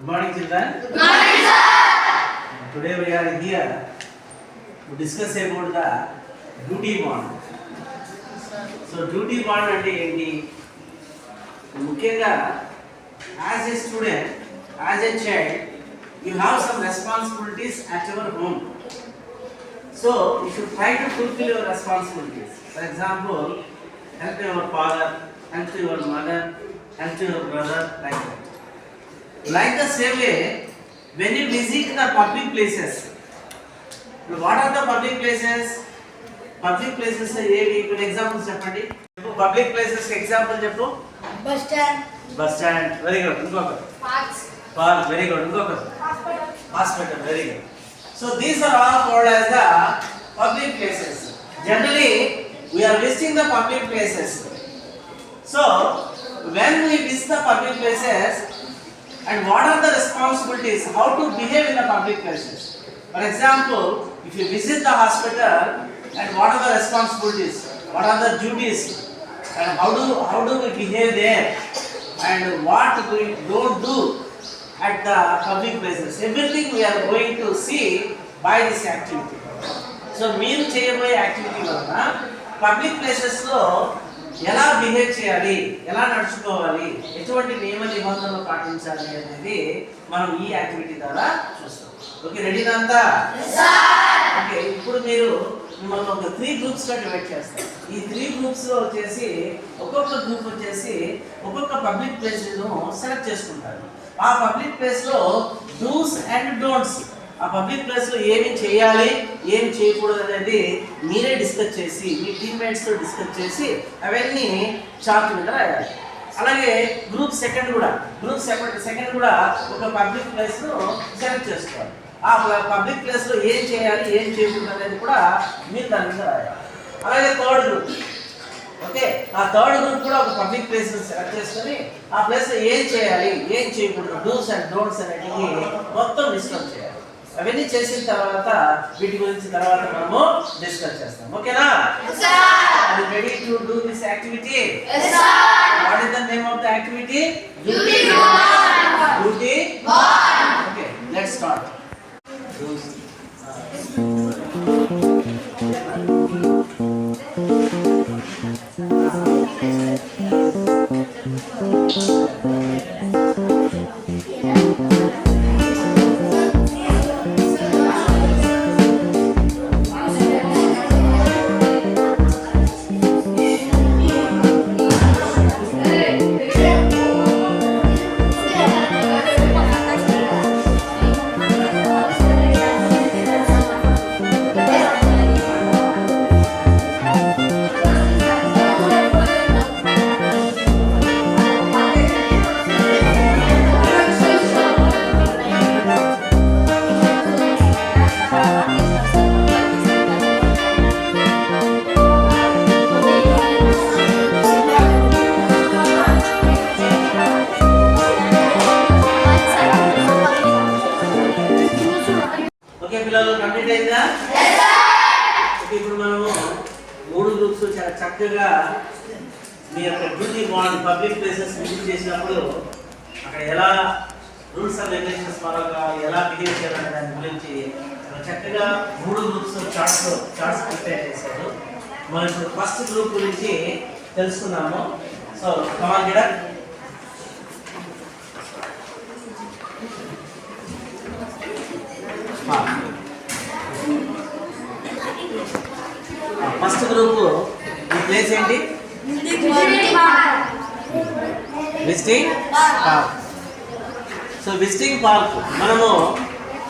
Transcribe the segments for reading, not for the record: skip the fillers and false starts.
Good morning, children. Good morning, sir. Today we are here to discuss about the duty bond. So duty bond అంటే ఏంటి? ముఖ్యంగా as a student, as a child, you have some responsibilities at your home. So you should try to fulfill your responsibilities. For example, help your father, help your mother, help your brother, like that. Like the same way, when you visit the public places, what are the public places? Public places ఏవి? కొన్ని examples చెప్పండి. Public places example చెప్పు. Bus stand. Bus stand, very good. ఇంకొకటి. Parks. Park, very good. ఇంకొకటి. Hospital. Hospital, very good. So these are all called as the public places. Generally, we are visiting the public places. So when we visit the public places, and what are the responsibilities? How to behave in the public places? For example, if you visit the hospital, and what are the responsibilities? What are the duties? And how do we behave there? And what we don't do at the public places? Everything we are going to see by this activity. So మీరు చేయబోయే activity వలన public places లో ఎలా behave చేయాలి, ఎలా నడుచుకోవాలి, ఎటువంటి నియమ నిబంధనలు పాటించాలి అనేది మనం ఈ యాక్టివిటీ ద్వారా చూస్తాం. ఓకే, రెడీ అంతా? ఓకే, ఇప్పుడు మీరు మిమ్మల్ని ఒక 3 గ్రూప్స్ గా డివైడ్ చేస్తారు. ఈ 3 గ్రూప్స్ లో వచ్చేసి ఒక్కొక్క గ్రూప్ వచ్చేసి ఒక్కొక్క పబ్లిక్ ప్లేస్ ను సెలెక్ట్ చేసుకుంటారు. ఆ పబ్లిక్ ప్లేస్ లో డూస్ అండ్ డోంట్స్, ఆ పబ్లిక్ ప్లేస్ లో ఏమి చేయాలి, ఏమి చేయకూడదు అనేది మీరే డిస్కస్ చేసి మీ టీమ్మేట్స్ తో డిస్కస్ చేసి అవన్నీ చార్ట్ మీద రాయాలి. అలాగే గ్రూప్ సెకండ్ కూడా ఒక పబ్లిక్ ప్లేస్ ను సెలెక్ట్ చేసుకోవాలి. ఆ పబ్లిక్ ప్లేస్ లో ఏం చేయాలి, ఏం చేయకూడదు అనేది కూడా మీరు దాని మీద రాయాలి. అలాగే థర్డ్ గ్రూప్, ఓకే, ఆ థర్డ్ గ్రూప్ కూడా ఒక పబ్లిక్ ప్లేస్ సెలెక్ట్ చేసుకొని ఆ ప్లేస్ లో ఏం చేయాలి, ఏం చేయకూడదు, డూస్ అండ్ డోంట్స్ అనేటివి మొత్తం డిస్కస్ చేయాలి. అవన్నీ చేసిన తర్వాత వీటి గురించి తర్వాత మనము డిస్కస్ చేస్తాం. ఓకేనా? Are you ready to do this activity? Yes, sir. What is the name of the activity? Duty bond. Duty Bond. Okay, let's start. ఇప్పుడు మనము 3 గ్రూప్స్ చాలా చక్కగా మీ యొక్క duty bond public places visit చేసినప్పుడు అక్కడ ఎలా రూల్స్ అండ్ రెగ్యులేషన్స్ ఫాలో కావాలి, ఎలా బిహేవ్ చేయాలనే దాని గురించి చక్కగా 3 గ్రూప్స్ చార్ట్స్ ప్రిపేర్ చేశారు. మనం ఇప్పుడు ఫస్ట్ గ్రూప్ గురించి తెలుసుకున్నాము. సో కమాన్ గిడ ఫస్ట్ గ్రూప్ ఈ ప్లేస్ ఏంటి? Visiting park. So visiting park, మనము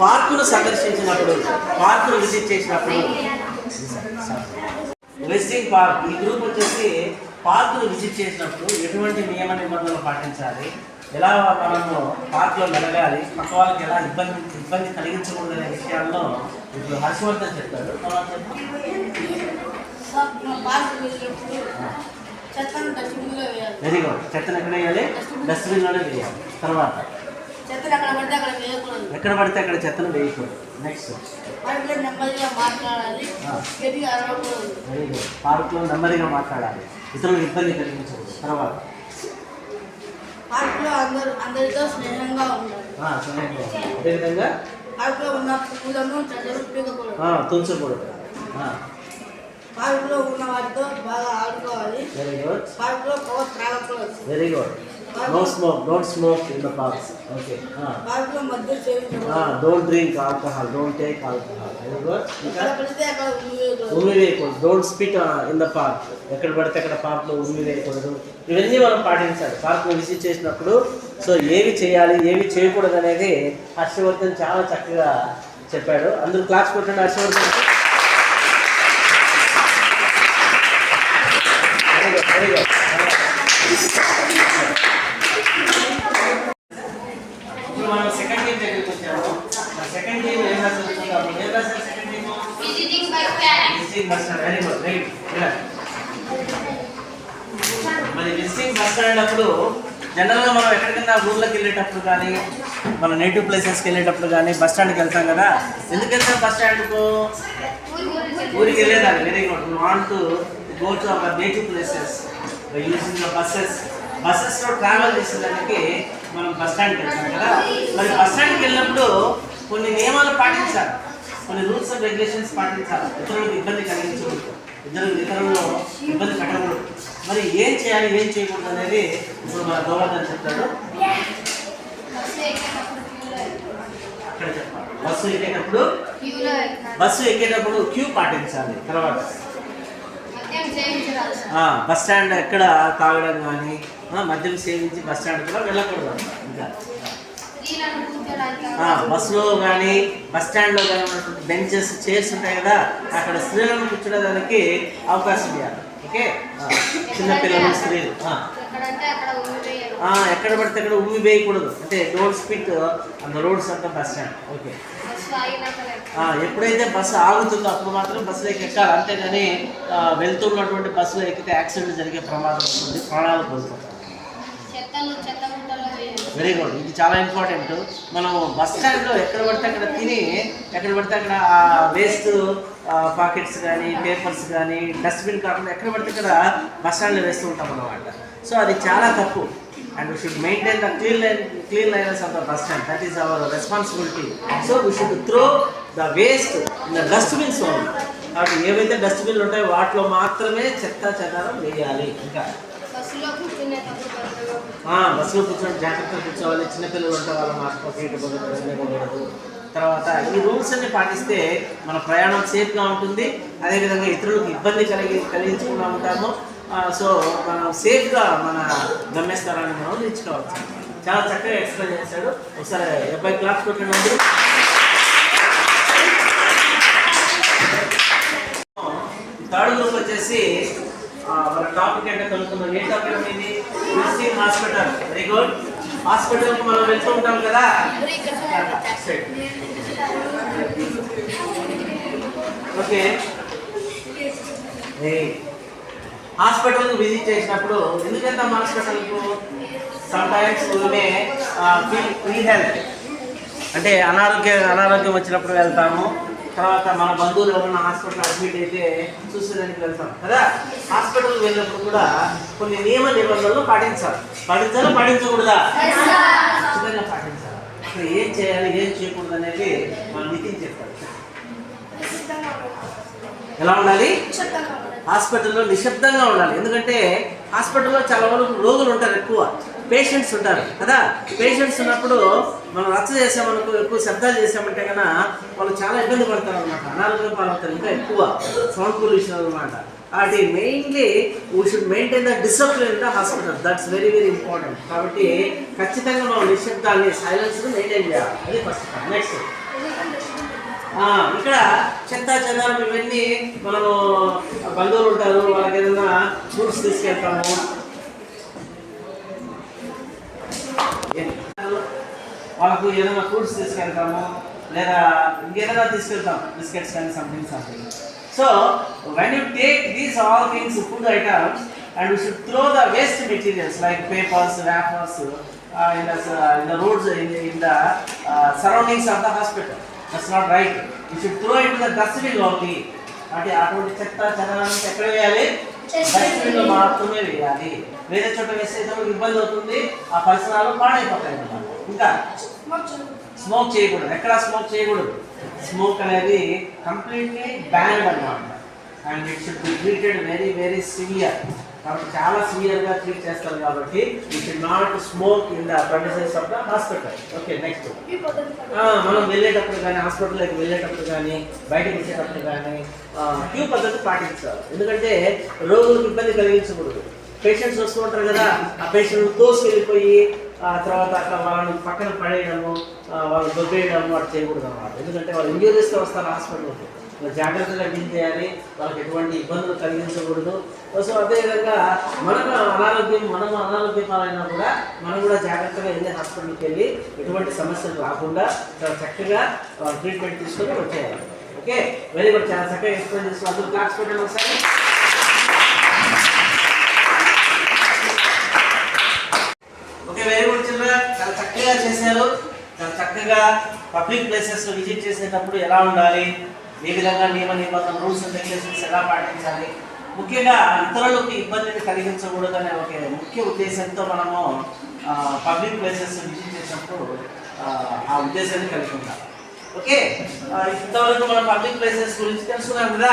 పార్కును సందర్శించినప్పుడు, పార్కును విజిట్ చేసినప్పుడు విజిటింగ్ పార్క్, ఈ గ్రూప్ వచ్చేసి పార్కును విజిట్ చేసినప్పుడు ఎటువంటి నియమ నిబంధనలు పాటించాలి, ఎలా మనము పార్క్లో మెలగాలి, పక్క వాళ్ళకి ఎలా ఇబ్బంది కలిగించకూడదు అనే విషయాల్లో ఇప్పుడు హర్షవర్ధన్ చెప్తాడు. Very good. చెత్తను ఎక్కడ వేయాలి? డస్ట్బిన్లోనే వేయాలి. తర్వాత ఎక్కడ పడితే అక్కడ చెత్తను వేయకూడదు. Next very good. పార్క్లో నెమ్మదిగా మాట్లాడాలి, ఇతరులకు ఇబ్బంది కలిగించకూడదు. తర్వాత పార్కులో అందరితో స్నేహంగా ఉండాలి. అదేవిధంగా పార్కులో ఉన్న పూలను ప్రజలు పీకకూడదు. తుంచకూడదు. పార్కులో ఉన్న వాటితో బాగా ఆడుకోవాలి. Very good. పార్కులో పొగ త్రాగకూడదు. Very good. No smoke, don't smoke in the parks. Okay. పార్కులో మద్యం సేవించకూడదు. Don't drink alcohol, don't take alcohol. Very good. ఎక్కడ పడితే అక్కడ ఉమ్మివేయకూడదు. ఉమ్మి వేయకూడదు. Don't spit in the park. ఎక్కడ పడితే అక్కడ పార్క్లో ఉమ్మి వేయకూడదు. ఇవన్నీ మనం పాటించాలి పార్క్ను విజిట్ చేసినప్పుడు. సో ఏవి చేయాలి ఏవి చేయకూడదు అనేది హర్షవర్ధన్ చాలా చక్కగా చెప్పాడు. అందరూ క్లాస్ కొట్టండి హర్షవర్ధన్. Very good. ఇప్పుడు మనం సెకండ్ టీం దగ్గరికి వచ్చాము. సెకండ్ టీం ఏం రాశారు? ఏం రాశారు second team? Visiting bus stand. Visiting bus stand. Very good. Right. మరి విజిటింగ్ బస్ స్టాండ్ అప్పుడు జనరల్గా మనం ఎక్కడికైనా ఊర్లోకి వెళ్ళేటప్పుడు కానీ మన నేటివ్ ప్లేసెస్కి వెళ్ళేటప్పుడు కానీ బస్ స్టాండ్కి వెళ్తాం కదా. ఎందుకు వెళ్తాం బస్ స్టాండ్కు? ఊరికి వెళ్ళేదాన్ని. Very good. You want to go to our native places by using the బస్సెస్లో ట్రావెల్ చేసేదానికి మనం బస్ స్టాండ్కి వెళ్తాం కదా. మరి బస్ స్టాండ్కి వెళ్ళినప్పుడు కొన్ని నియమాలు పాటించాలి, కొన్ని రూల్స్ అండ్ రెగ్యులేషన్స్ పాటించాలి. ఇతరులకు ఇబ్బంది కలిగించకూడదు, ఇతరులను ఇబ్బంది పెట్టకూడదు. మరి ఏం చేయాలి ఏం చేయకూడదు అనేది ఇప్పుడు మన గోవర్ధన్ చెప్తాడు. అక్కడ చెప్పాలి. బస్సు ఎక్కేటప్పుడు క్యూ పాటించాలి. తర్వాత బస్ స్టాండ్ ఎక్కడ తాగడం కానీ మద్యం సేవించి బస్ స్టాండ్ కూడా వెళ్ళకూడదు. ఇంకా బస్సులో కానీ బస్ స్టాండ్లో కానీ ఉన్నటువంటి బెంచెస్ చైర్స్ ఉంటాయి కదా, అక్కడ స్త్రీలను కూర్చోడానికి అవకాశం ఇవ్వాలి. ఓకే. చిన్నపిల్లలు స్త్రీలు ఎక్కడ పడితే అక్కడ ఉమ్మి వేయకూడదు. అంటే don't spit on the roads of the bus stand. Okay. ఎప్పుడైతే బస్సు ఆగుతుందో అప్పుడు మాత్రం బస్సులోకి ఎక్కాలి. అంతేగాని వెళ్తున్నటువంటి బస్సులో ఎక్కితే యాక్సిడెంట్ జరిగే ప్రమాదం ఉంటుంది, ప్రాణాలు కోల్పోతాం. Very good. ఇది చాలా ఇంపార్టెంట్. మనం బస్ స్టాండ్లో ఎక్కడ పడితే అక్కడ తిని ఎక్కడ పడితే అక్కడ వేస్ట్ పాకెట్స్ కానీ పేపర్స్ కానీ డస్ట్బిన్ కాకుండా ఎక్కడ పడితే అక్కడ బస్ స్టాండ్లో వేస్తూ ఉంటాం అన్నమాట. సో అది చాలా తప్పు. And we should maintain the cleanliness of the bus stand. That is our responsibility. So we should throw the waste in the dustbins only. కాబట్టి ఏవైతే డస్ట్బిన్లు ఉంటాయో వాటిలో మాత్రమే చెత్త చెదారం వేయాలి. ఇంకా బస్సులో కూర్చొని జాగ్రత్తగా కూర్చోవాలి. చిన్నపిల్లలు ఉంటే వాళ్ళ మాస్క్ ఇవ్వకూడదు. తర్వాత ఈ రూల్స్ అన్ని పాటిస్తే మన ప్రయాణం సేఫ్గా ఉంటుంది. అదేవిధంగా ఇతరులకు ఇబ్బంది కలిగించకుండా ఉంటాము. సో మనం సేఫ్గా మన గమ్యస్థానాన్ని మనం రీచ్ కావచ్చు. చాలా చక్కగా ఎక్స్ప్లెయిన్ చేశాడు. ఒకసారి 70 క్లాస్ కొట్టినందుకు. థర్డ్ గ్రూప్ వచ్చేసి మన టాపిక్ అంటే కనుక్కున్నాం. ఏ టాపిక్ అనేది? Visiting hospital. Very good. హాస్పిటల్కి మనం వెళ్తూ ఉంటాం కదా. ఓకే. హాస్పిటల్కి విజిట్ చేసినప్పుడు ఎందుకు వెళ్తాం హాస్పిటల్కు? సమ్టైమ్స్ మే ఫీల్ హెల్త్ అంటే అనారోగ్యం వచ్చినప్పుడు వెళ్తాము. తర్వాత మన బంధువులు ఎవరైనా హాస్పిటల్ అడ్మిట్ అయితే చూసేదానికి వెళ్తాం కదా. హాస్పిటల్కి వెళ్ళినప్పుడు కూడా కొన్ని నియమ నిబంధనలు పాటించాలా పాటించకూడదా? ఖచ్చితంగా పాటించాలి. అసలు ఏం చేయాలి ఏం చేయకూడదు అనేది మన నితిన్ చెప్తారు. ఎలా ఉండాలి? హాస్పిటల్లో నిశ్శబ్దంగా ఉండాలి. ఎందుకంటే హాస్పిటల్లో చాలా వరకు రోగులు ఉంటారు, ఎక్కువ పేషెంట్స్ ఉంటారు కదా. పేషెంట్స్ ఉన్నప్పుడు మనం రచ్చ చేసామనుకో, ఎక్కువ శబ్దాలు చేసామంటే కన్నా వాళ్ళు చాలా ఇబ్బంది పడతారు అనమాట, అనారోగ్యం పాలవుతారు. ఇంకా ఎక్కువ సౌండ్ పొల్యూషన్ అనమాట. అది mainly we should maintain the discipline in the hospital. That's very very important. కాబట్టి ఖచ్చితంగా మనం నిశ్శబ్దాన్ని సైలెన్స్ మెయింటైన్ చేయాలి. అది ఫస్ట్. నెక్స్ట్ ఇక్కడ చెత్త చెదారం ఇవన్నీ మనము బంధువులు ఉంటారు, వాళ్ళకి ఏదైనా ఫ్రూట్స్ తీసుకెళ్తాము, వాళ్ళకు ఏదైనా ఫ్రూట్స్ తీసుకెళ్తాము, లేదా ఇంకేదైనా తీసుకెళ్తాం, బిస్కెట్స్ కానీ something. So when you take these all things, food items, and we should throw the waste materials like papers, wrappers in the roads, in the surroundings of the hospital. That's not right. You should throw it to the dustbin only. అంటే అటువంటి చెత్త చెదారాన్ని ఎక్కడ వేయాలి? డస్ట్బిన్లో మాత్రమే వేయాలి. వేరే చోట వేస్తే ఇబ్బంది అవుతుంది, ఆ పరిసరాలు పాడైపోతాయి అన్నమాట. ఇంకా స్మోక్ చేయకూడదు, ఎక్కడ స్మోక్ చేయకూడదు. స్మోక్ అనేది కంప్లీట్లీ బ్యాన్డ్ అన్నమాట. And it should be treated very very severe. కాబట్టి చాలా సివియర్గా ట్రీట్ చేస్తారు కాబట్టి you should not smoke in the premises of the hospital. Okay, next మనం వెళ్ళేటప్పుడు కానీ, హాస్పిటల్కి వెళ్ళేటప్పుడు కానీ, బయటకు వచ్చేటప్పుడు కానీ క్యూ పద్ధతి పాటించాలి. ఎందుకంటే రోగులకు ఇబ్బంది కలిగించకూడదు. పేషెంట్స్ వస్తూ ఉంటారు కదా, ఆ పేషెంట్ తోసుకెళ్ళిపోయి ఆ తర్వాత అక్కడ వాళ్ళని పక్కన పడేయడము, వాళ్ళు దొబ్బేయడము అటు చేయకూడదు అన్నమాట. ఎందుకంటే వాళ్ళు ఇంజూరీస్తో వస్తారు హాస్పిటల్కి. జాగ్రత్తగా డీల్ చేయాలి, వాళ్ళకి ఎటువంటి ఇబ్బందులు కలిగించకూడదు. సో అదేవిధంగా మనం అనారోగ్య పాలైనా కూడా మనం కూడా జాగ్రత్తగా వెళ్ళి హాస్పిటల్కి వెళ్ళి ఎటువంటి సమస్యలు రాకుండా చాలా చక్కగా ట్రీట్మెంట్ తీసుకొని వచ్చేయాలి. ఓకే, వెరీ గుడ్, చాలా చక్కగా ఎక్స్ప్లెయిన్ చేస్తున్నారు. అందరూ క్లాస్ పెట్టండి ఒకసారి. ఓకే, వెరీ గుడ్ చిల్డ్రన్, చాలా చక్కగా చేశారు. చాలా చక్కగా పబ్లిక్ ప్లేసెస్ విజిట్ చేసేటప్పుడు ఎలా ఉండాలి, ఏ విధంగా నియమ నిబంధనలు, రూల్స్ అండ్ రెగ్యులేషన్స్ ఎలా పాటించాలి, ముఖ్యంగా ఇతరులకు ఇబ్బందిని కలిగించకూడదు అనే ఒక ముఖ్య ఉద్దేశంతో మనము పబ్లిక్ ప్లేసెస్ విజిట్ చేసినప్పుడు ఆ ఉద్దేశాన్ని కలిగి ఉంటాం. ఓకే, ఇంతవరకు మనం పబ్లిక్ ప్లేసెస్ గురించి తెలుసుకున్నాం కదా.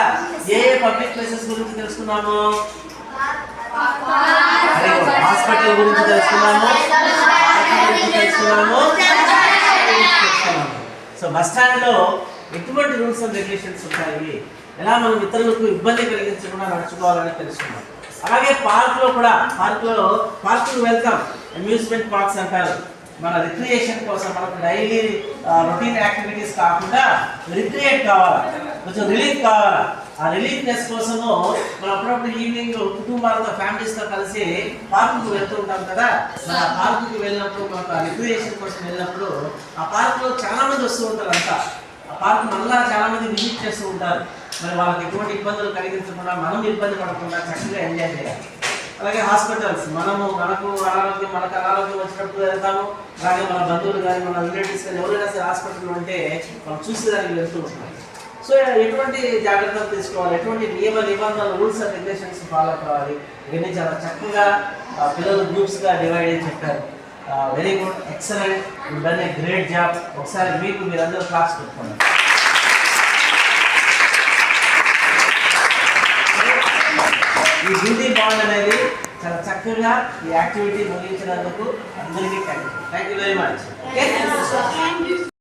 ఏ పబ్లిక్ ప్లేసెస్ గురించి తెలుసుకున్నాము? హాస్పిటల్ గురించి తెలుసుకున్నాము, సో బస్ స్టాండ్లో ఎటువంటి రూల్స్ అండ్ రెగ్యులేషన్స్ ఉంటాయి, ఎలా మనం ఇతరులకు ఇబ్బంది కలిగించకుండా నడుచుకోవాలని తెలుసుకున్నాం. అలాగే పార్క్లో కూడా, పార్కుకు వెళ్తాం, అమ్యూజ్మెంట్ పార్క్స్ అంటారు. మన రిక్రియేషన్ కోసం మనకు డైలీ రొటీన్ యాక్టివిటీస్ కాకుండా రిక్రియేట్ కావాలా, కొంచెం రిలీఫ్ కావాలా. ఆ రిలీఫ్నెస్ కోసము మనం అప్పుడప్పుడు ఈవినింగ్ కుటుంబాలతో, ఫ్యామిలీస్తో కలిసి పార్కుకు వెళ్తూ ఉంటాం కదా. మన పార్కుకి వెళ్ళినప్పుడు, మనకు రిక్రియేషన్ కోసం వెళ్ళినప్పుడు ఆ పార్కులో చాలా మంది వస్తూ ఉంటారు. అంతా ఆ పార్క్ మళ్ళా చాలా మంది విజిట్ చేస్తూ ఉంటారు. మరి వాళ్ళకి ఎటువంటి ఇబ్బందులు కలిగించకుండా, మనం ఇబ్బంది పడకుండా చక్కగా ఎంజాయ్ చేయాలి. అలాగే హాస్పిటల్స్, మనకు అనారోగ్యం వచ్చినప్పుడు వెళ్తాము. అలాగే మన బంధువులు కానీ, మన రిలేటివ్స్ కానీ ఎవరైనా సరే హాస్పిటల్ ఉంటే మనం చూసేదానికి వెళ్తూ ఉంటాం. సో ఎటువంటి జాగ్రత్తలు తీసుకోవాలి, ఎటువంటి నియమ నిబంధనలు, రూల్స్ అండ్ రెగ్యులేషన్స్ ఫాలో కావాలి, ఇవన్నీ చాలా చక్కగా పిల్లలు గ్రూప్స్గా డివైడ్ అయ్యి చెప్పారు. Very good, excellent, you done a great job. ఒకసారి మీరందరూ క్లాస్ పెట్టుకోండి. ఈ డ్యూటీ బాండ్ అనేది చాలా చక్కగా ఈ యాక్టివిటీ ముగించినందుకు అందరికీ thank you very much. Okay.